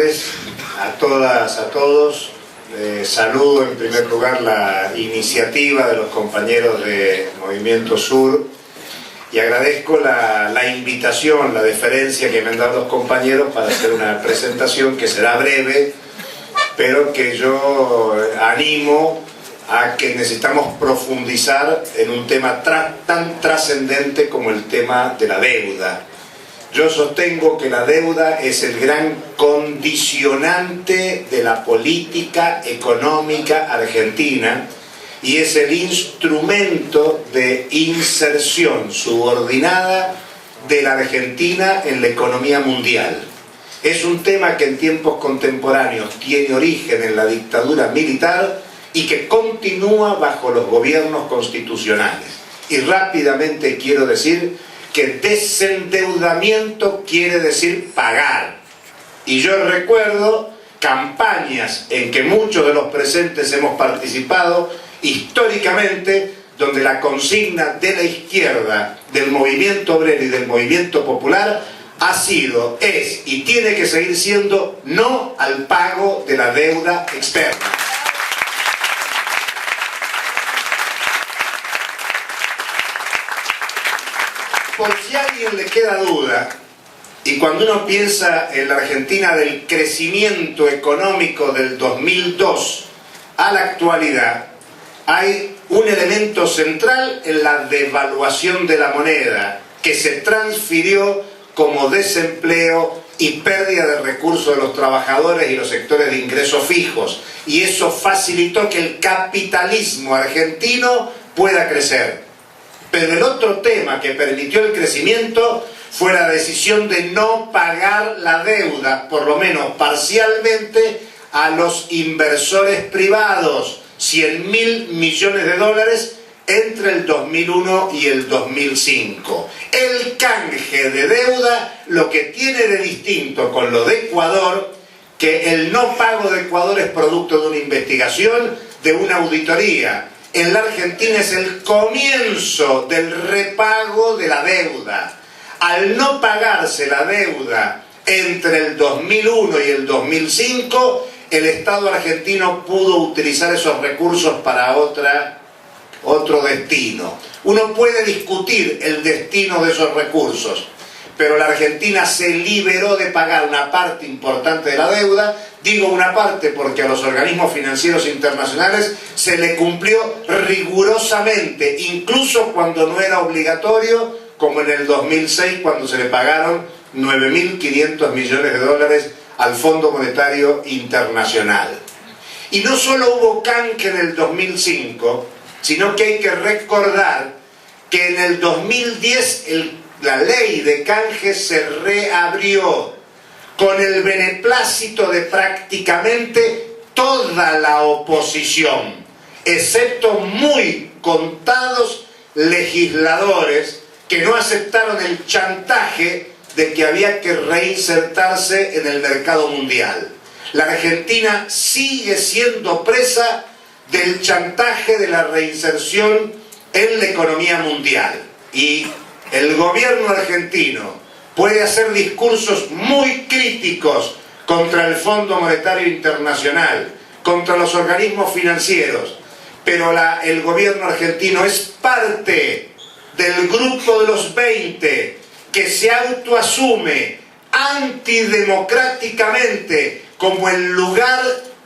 tardes a todas, a todos. Saludo en primer lugar la iniciativa de los compañeros de Movimiento Sur y agradezco la invitación, la deferencia que me han dado los compañeros para hacer una presentación que será breve, pero que yo animo a que necesitamos profundizar en un tema tan trascendente como el tema de la deuda. Yo sostengo que la deuda es el gran condicionante de la política económica argentina y es el instrumento de inserción subordinada de la Argentina en la economía mundial. Es un tema que en tiempos contemporáneos tiene origen en la dictadura militar y que continúa bajo los gobiernos constitucionales. Y rápidamente quiero decir que desendeudamiento quiere decir pagar. Y yo recuerdo campañas en que muchos de los presentes hemos participado históricamente, donde la consigna de la izquierda, del movimiento obrero y del movimiento popular ha sido, es y tiene que seguir siendo no al pago de la deuda externa. Por si a alguien le queda duda, y cuando uno piensa en la Argentina del crecimiento económico del 2002 a la actualidad, hay un elemento central en la devaluación de la moneda, que se transfirió como desempleo y pérdida de recursos de los trabajadores y los sectores de ingresos fijos, y eso facilitó que el capitalismo argentino pueda crecer. Pero el otro tema que permitió el crecimiento fue la decisión de no pagar la deuda, por lo menos parcialmente, a los inversores privados, 100.000 millones de dólares entre el 2001 y el 2005. El canje de deuda, lo que tiene de distinto con lo de Ecuador, que el no pago de Ecuador es producto de una investigación, de una auditoría. En la Argentina es el comienzo del repago de la deuda. Al no pagarse la deuda entre el 2001 y el 2005, el Estado argentino pudo utilizar esos recursos para otro destino. Uno puede discutir el destino de esos recursos, pero la Argentina se liberó de pagar una parte importante de la deuda. Digo una parte porque a los organismos financieros internacionales se le cumplió rigurosamente, incluso cuando no era obligatorio, como en el 2006 cuando se le pagaron 9.500 millones de dólares al Fondo Monetario Internacional. Y no solo hubo canje en el 2005, sino que hay que recordar que en el 2010 la ley de canje se reabrió con el beneplácito de prácticamente toda la oposición, excepto muy contados legisladores que no aceptaron el chantaje de que había que reinsertarse en el mercado mundial. La Argentina sigue siendo presa del chantaje de la reinserción en la economía mundial. Y el gobierno argentino puede hacer discursos muy críticos contra el Fondo Monetario Internacional, contra los organismos financieros, pero el gobierno argentino es parte del grupo de los 20 que se autoasume antidemocráticamente como el lugar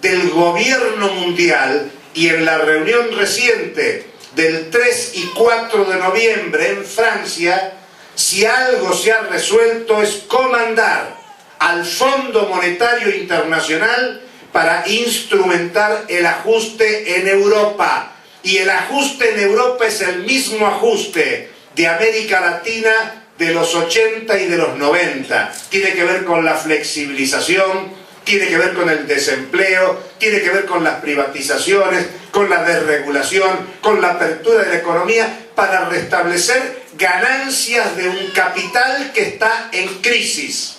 del gobierno mundial, y en la reunión reciente del 3 y 4 de noviembre en Francia, si algo se ha resuelto es comandar al Fondo Monetario Internacional para instrumentar el ajuste en Europa. Y el ajuste en Europa es el mismo ajuste de América Latina de los 80 y de los 90. Tiene que ver con la flexibilización, tiene que ver con el desempleo, tiene que ver con las privatizaciones, con la desregulación, con la apertura de la economía para restablecer ganancias de un capital que está en crisis.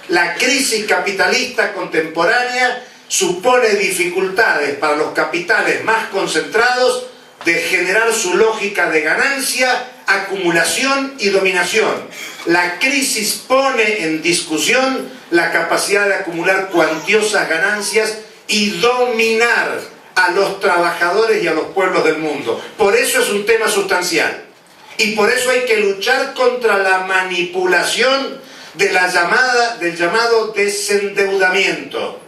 La crisis capitalista contemporánea supone dificultades para los capitales más concentrados de generar su lógica de ganancia, acumulación y dominación. La crisis pone en discusión la capacidad de acumular cuantiosas ganancias y dominar a los trabajadores y a los pueblos del mundo. Por eso es un tema sustancial. Y por eso hay que luchar contra la manipulación de del llamado desendeudamiento.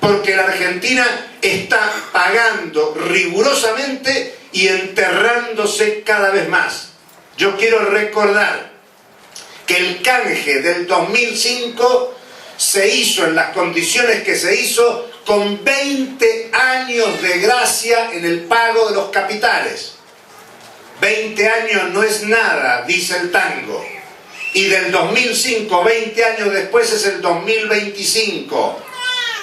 Porque la Argentina está pagando rigurosamente y enterrándose cada vez más. Yo quiero recordar que el canje del 2005 se hizo en las condiciones que se hizo con 20 años de gracia en el pago de los capitales. 20 años no es nada, dice el tango. Y del 2005, 20 años después, es el 2025.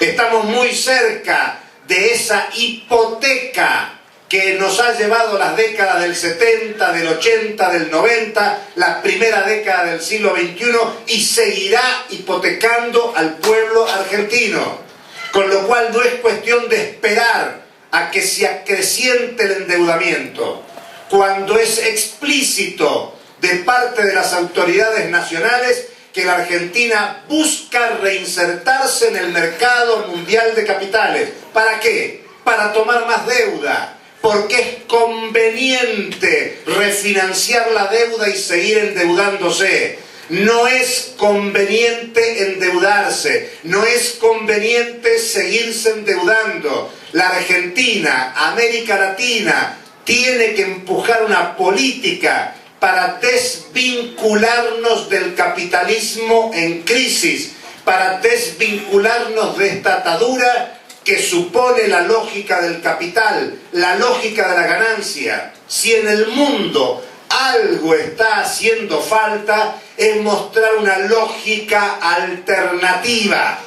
Estamos muy cerca de esa hipoteca que nos ha llevado las décadas del 70, del 80, del 90, la primera década del siglo XXI, y seguirá hipotecando al pueblo argentino. Con lo cual no es cuestión de esperar a que se acreciente el endeudamiento. Cuando es explícito de parte de las autoridades nacionales que la Argentina busca reinsertarse en el mercado mundial de capitales. ¿Para qué? Para tomar más deuda. Porque es conveniente refinanciar la deuda y seguir endeudándose. No es conveniente endeudarse, no es conveniente seguirse endeudando. La Argentina, América Latina, tiene que empujar una política para desvincularnos del capitalismo en crisis, para desvincularnos de esta atadura que supone la lógica del capital, la lógica de la ganancia. Si en el mundo algo está haciendo falta, es mostrar una lógica alternativa.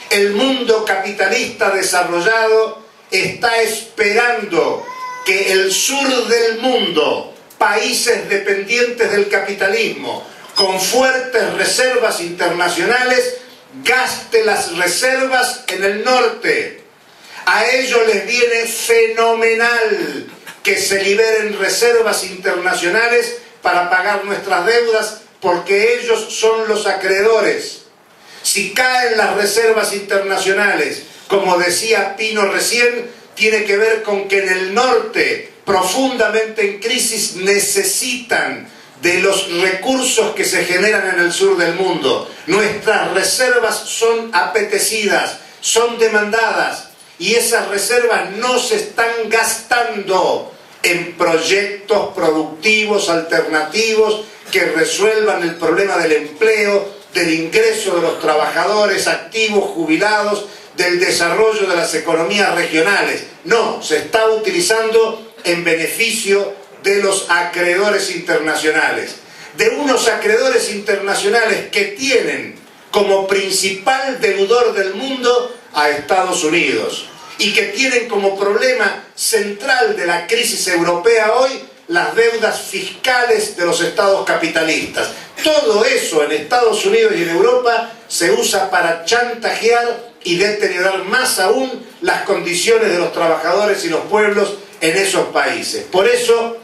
El mundo capitalista desarrollado está esperando que el sur del mundo, países dependientes del capitalismo, con fuertes reservas internacionales, gaste las reservas en el norte. A ellos les viene fenomenal que se liberen reservas internacionales para pagar nuestras deudas, porque ellos son los acreedores. Si caen las reservas internacionales, como decía Pino recién, tiene que ver con que en el norte, profundamente en crisis, necesitan de los recursos que se generan en el sur del mundo. Nuestras reservas son apetecidas, son demandadas, y esas reservas no se están gastando en proyectos productivos alternativos que resuelvan el problema del empleo, del ingreso de los trabajadores activos, jubilados, del desarrollo de las economías regionales. No, se está utilizando en beneficio de los acreedores internacionales. De unos acreedores internacionales que tienen como principal deudor del mundo a Estados Unidos y que tienen como problema central de la crisis europea hoy las deudas fiscales de los estados capitalistas. Todo eso en Estados Unidos y en Europa se usa para chantajear y deteriorar más aún las condiciones de los trabajadores y los pueblos en esos países. Por eso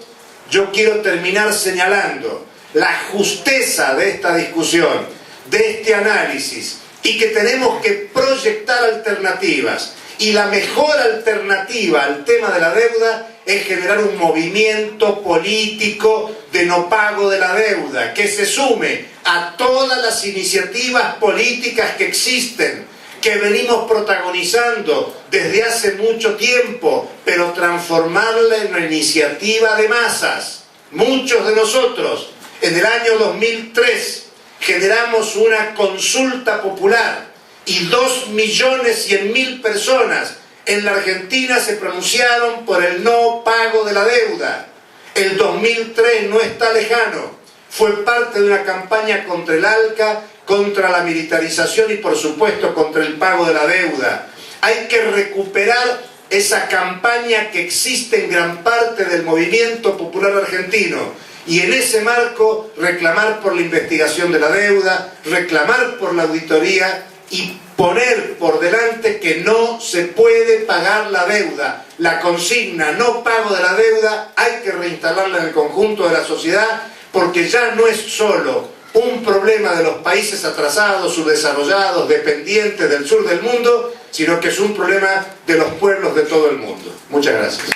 yo quiero terminar señalando la justeza de esta discusión, de este análisis, y que tenemos que proyectar alternativas. Y la mejor alternativa al tema de la deuda es generar un movimiento político de no pago de la deuda, que se sume a todas las iniciativas políticas que existen, que venimos protagonizando desde hace mucho tiempo, pero transformarla en una iniciativa de masas. Muchos de nosotros, en el año 2003, generamos una consulta popular y 2.100.000 personas en la Argentina se pronunciaron por el no pago de la deuda. El 2003 no está lejano. Fue parte de una campaña contra el ALCA, contra la militarización y por supuesto contra el pago de la deuda. Hay que recuperar esa campaña que existe en gran parte del movimiento popular argentino y en ese marco reclamar por la investigación de la deuda, reclamar por la auditoría y poner por delante que no se puede pagar la deuda. La consigna no pago de la deuda hay que reinstalarla en el conjunto de la sociedad, porque ya no es solo un problema de los países atrasados, subdesarrollados, dependientes del sur del mundo, sino que es un problema de los pueblos de todo el mundo. Muchas gracias.